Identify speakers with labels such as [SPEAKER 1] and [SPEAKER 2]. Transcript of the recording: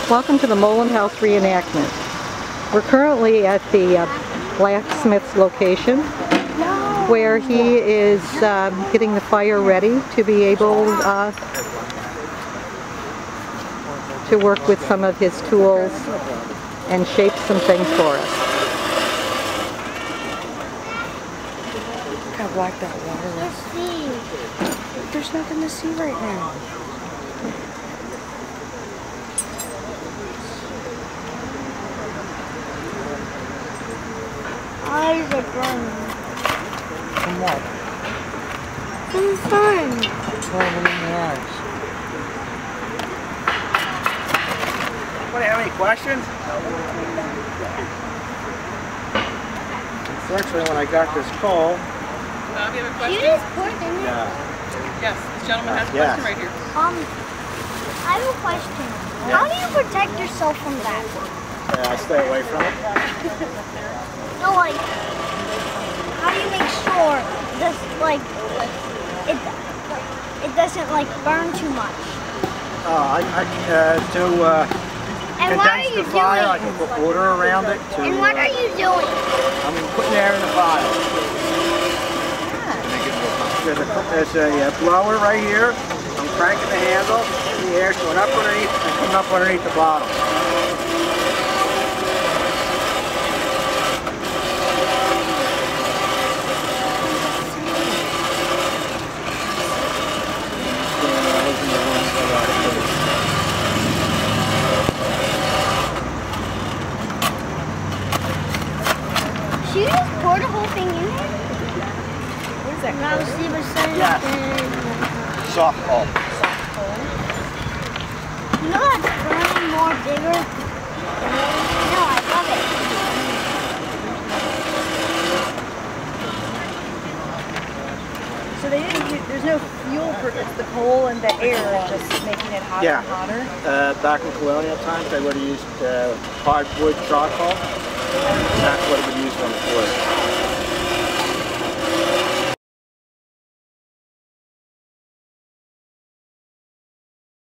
[SPEAKER 1] Welcome to the Moland House reenactment. We're currently at the Blacksmith's location where he is getting the fire ready to be able to work with some of his tools and shape some things for us.
[SPEAKER 2] Look how black that water is. There's nothing to see right now.
[SPEAKER 3] Eyes are burning.
[SPEAKER 2] From what?
[SPEAKER 3] From the sun.
[SPEAKER 2] It's burning in the eyes.
[SPEAKER 4] Anybody have any questions? Unfortunately, when I got this call...
[SPEAKER 5] Do you have a question?
[SPEAKER 3] You just poured in it?
[SPEAKER 4] Yeah.
[SPEAKER 5] Yes, this gentleman has a
[SPEAKER 4] Yes.
[SPEAKER 5] question right here.
[SPEAKER 3] I have a question. How do you protect yourself from that?
[SPEAKER 4] I stay away from it.
[SPEAKER 3] No, like, how do you make sure this, like, it doesn't, like, burn too much?
[SPEAKER 4] To condense the fire, I can put water around it.
[SPEAKER 3] And what are you doing?
[SPEAKER 4] I'm putting air in the fire. There's a blower right here. I'm cranking the handle. The air's going up underneath and coming up underneath the bottle.
[SPEAKER 3] Should you just pour the whole thing in there? What is that?
[SPEAKER 4] Yes. Soft coal.
[SPEAKER 3] You know that's burning more bigger? No, I love it.
[SPEAKER 2] So they didn't use, there's no fuel for it's the coal and the air is just making it hotter and hotter?
[SPEAKER 4] Back in colonial times, they would have used hardwood charcoal. And that's what it was